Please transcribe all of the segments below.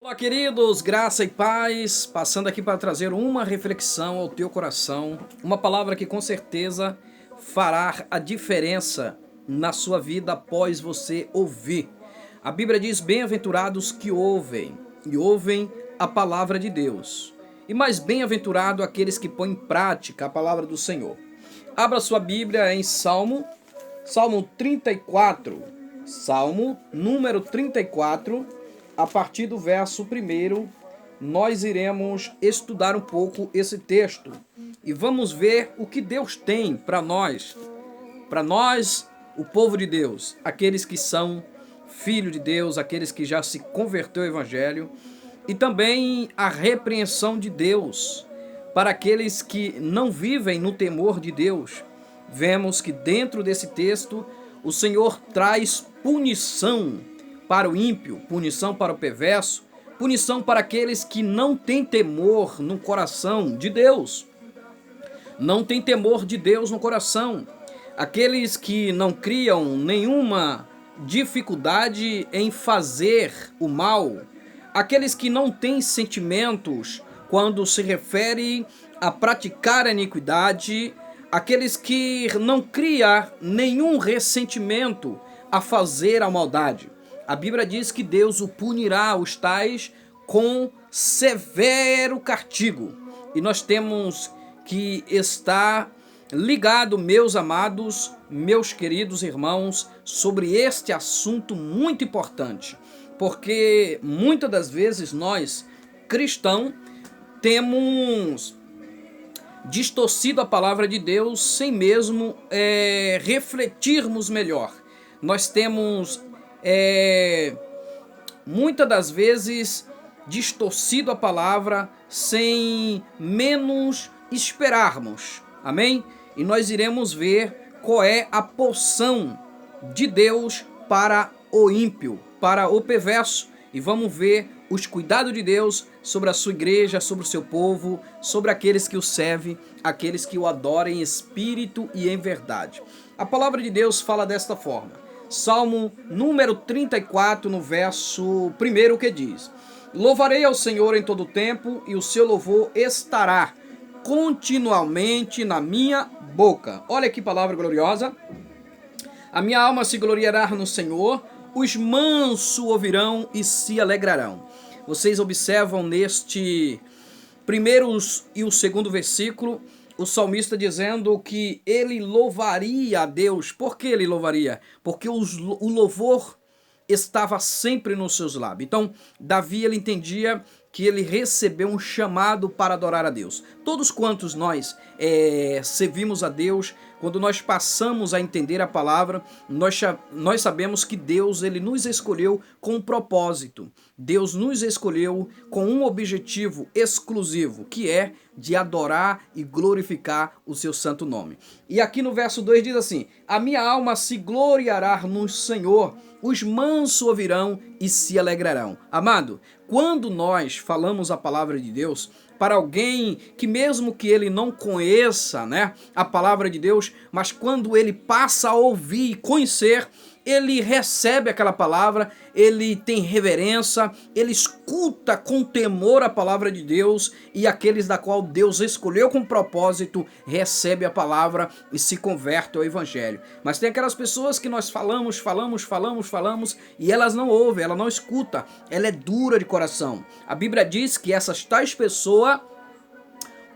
Olá, queridos, graça e paz, passando aqui para trazer uma reflexão ao teu coração, uma palavra que com certeza fará a diferença na sua vida após você ouvir. A Bíblia diz: bem-aventurados que ouvem, e ouvem a palavra de Deus, e mais bem-aventurado aqueles que põem em prática a palavra do Senhor. Abra sua Bíblia em Salmo 34, Salmo número 34, a partir do verso 1, nós iremos estudar um pouco esse texto e vamos ver o que Deus tem para nós, o povo de Deus, aqueles que são filhos de Deus, aqueles que já se converteu ao Evangelho, e também a repreensão de Deus para aqueles que não vivem no temor de Deus. Vemos que dentro desse texto o Senhor traz punição para o ímpio, punição para o perverso, punição para aqueles que não têm temor no coração de Deus. Não tem temor de Deus no coração. Aqueles que não criam nenhuma dificuldade em fazer o mal. Aqueles que não têm sentimentos quando se refere a praticar a iniquidade. Aqueles que não criam nenhum ressentimento a fazer a maldade. A Bíblia diz que Deus o punirá, os tais, com severo castigo. E nós temos que estar ligado, meus amados, meus queridos irmãos, sobre este assunto muito importante. Porque muitas das vezes nós, cristãos, temos distorcido a palavra de Deus sem mesmo refletirmos melhor. Nós temos muitas das vezes distorcido a palavra sem menos esperarmos, amém? E nós iremos ver qual é a porção de Deus para o ímpio, para o perverso, e vamos ver os cuidados de Deus sobre a sua igreja, sobre o seu povo, sobre aqueles que o servem, aqueles que o adoram em espírito e em verdade. A palavra de Deus fala desta forma. Salmo número 34, no verso 1, que diz: louvarei ao Senhor em todo o tempo, e o seu louvor estará continuamente na minha boca. Olha que palavra gloriosa. A minha alma se gloriará no Senhor, os mansos ouvirão e se alegrarão. Vocês observam neste primeiro e o segundo versículo, o salmista dizendo que ele louvaria a Deus. Por que ele louvaria? Porque o louvor estava sempre nos seus lábios. Então, Davi, ele entendia que ele recebeu um chamado para adorar a Deus. Todos quantos nós servimos a Deus, quando nós passamos a entender a palavra, nós sabemos que Deus, ele nos escolheu com um propósito. Deus nos escolheu com um objetivo exclusivo, que é de adorar e glorificar o seu santo nome. E aqui no verso 2 diz assim: a minha alma se gloriará no Senhor, os mansos ouvirão e se alegrarão. Amado, quando nós falamos a palavra de Deus para alguém que mesmo que ele não conheça, a palavra de Deus, mas quando ele passa a ouvir e conhecer, ele recebe aquela palavra, ele tem reverência, ele escuta com temor a palavra de Deus, e aqueles da qual Deus escolheu com propósito, recebe a palavra e se converte ao Evangelho. Mas tem aquelas pessoas que nós falamos, e elas não ouvem, ela não escuta, ela é dura de coração. A Bíblia diz que essas tais pessoas,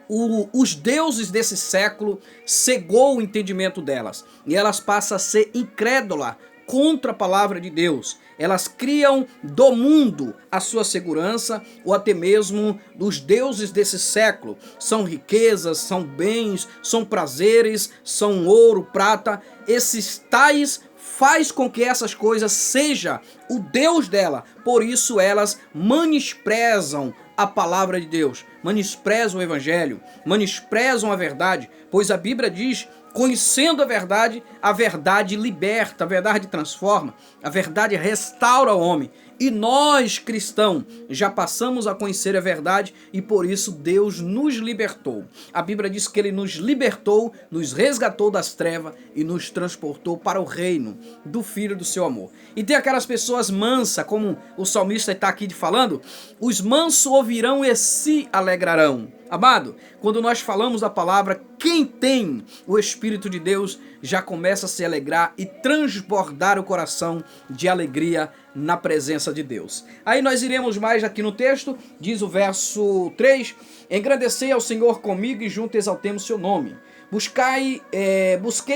os deuses desse século cegou o entendimento delas, e elas passam a ser incrédulas contra a palavra de Deus. Elas criam do mundo a sua segurança, ou até mesmo dos deuses desse século. São riquezas, são bens, são prazeres, são ouro, prata. Esses tais faz com que essas coisas seja o Deus dela. Por isso elas menosprezam a palavra de Deus, menosprezam o Evangelho, menosprezam a verdade, pois a Bíblia diz: conhecendo a verdade liberta, a verdade transforma, a verdade restaura o homem. E nós, cristãos, já passamos a conhecer a verdade e por isso Deus nos libertou. A Bíblia diz que Ele nos libertou, nos resgatou das trevas e nos transportou para o reino do Filho do seu amor. E tem aquelas pessoas mansas, como o salmista está aqui falando, os mansos ouvirão e se alegrarão. Amado, quando nós falamos a palavra, quem tem o Espírito de Deus já começa a se alegrar e transbordar o coração de alegria na presença de Deus. Aí nós iremos mais aqui no texto, diz o verso 3, engrandecei ao Senhor comigo e juntos exaltemos seu nome. Busquei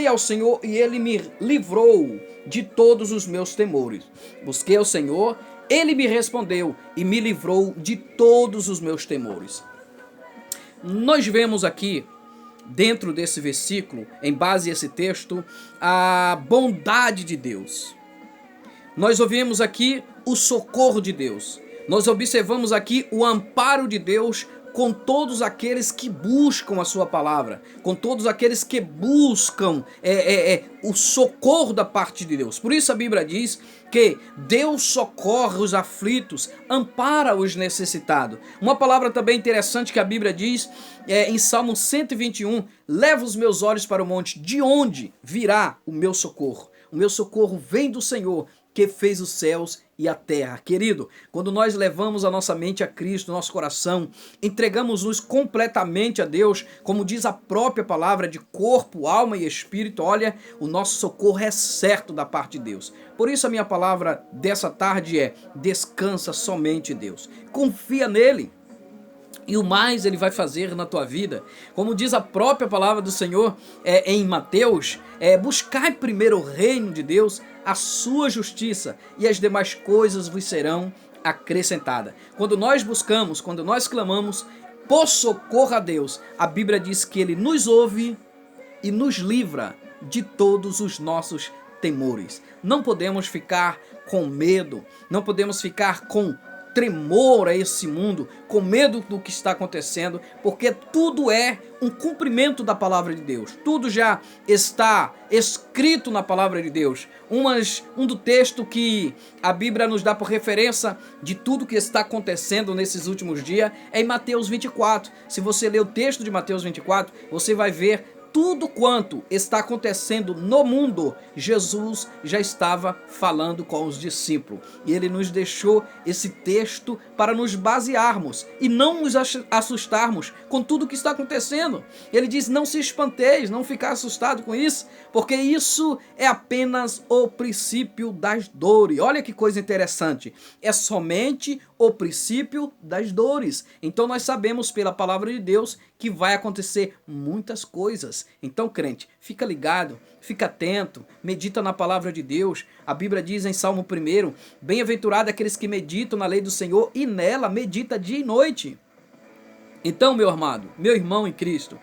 ao Senhor e Ele me livrou de todos os meus temores. Busquei ao Senhor, Ele me respondeu e me livrou de todos os meus temores. Nós vemos aqui, dentro desse versículo, em base a esse texto, a bondade de Deus. Nós ouvimos aqui o socorro de Deus. Nós observamos aqui o amparo de Deus com todos aqueles que buscam a sua palavra, com todos aqueles que buscam o socorro da parte de Deus. Por isso a Bíblia diz que Deus socorre os aflitos, ampara os necessitados. Uma palavra também interessante que a Bíblia diz em Salmo 121, leva os meus olhos para o monte, de onde virá o meu socorro? O meu socorro vem do Senhor, que fez os céus e a terra. Querido, quando nós levamos a nossa mente a Cristo, nosso coração, entregamos-nos completamente a Deus, como diz a própria palavra, de corpo, alma e espírito, olha, o nosso socorro é certo da parte de Deus. Por isso a minha palavra dessa tarde é, descansa somente em Deus. Confia nele. E o mais Ele vai fazer na tua vida. Como diz a própria palavra do Senhor em Mateus, buscai primeiro o reino de Deus, a sua justiça, e as demais coisas vos serão acrescentadas. Quando nós buscamos, quando nós clamamos por socorro a Deus, a Bíblia diz que Ele nos ouve e nos livra de todos os nossos temores. Não podemos ficar com medo, não podemos ficar com tremor a esse mundo, com medo do que está acontecendo, porque tudo é um cumprimento da palavra de Deus. Tudo já está escrito na palavra de Deus. Um do texto que a Bíblia nos dá por referência de tudo que está acontecendo nesses últimos dias é em Mateus 24. Se você ler o texto de Mateus 24, você vai ver tudo quanto está acontecendo no mundo, Jesus já estava falando com os discípulos. E Ele nos deixou esse texto para nos basearmos e não nos assustarmos com tudo que está acontecendo. Ele diz, não se espanteis, não ficar assustado com isso, porque isso é apenas o princípio das dores. Olha que coisa interessante, é somente o princípio das dores. Então nós sabemos pela palavra de Deus que vai acontecer muitas coisas. Então, crente, fica ligado, fica atento, medita na palavra de Deus. A Bíblia diz em Salmo 1, bem-aventurado aqueles que meditam na lei do Senhor e nela medita dia e noite. Então, meu amado, meu irmão em Cristo,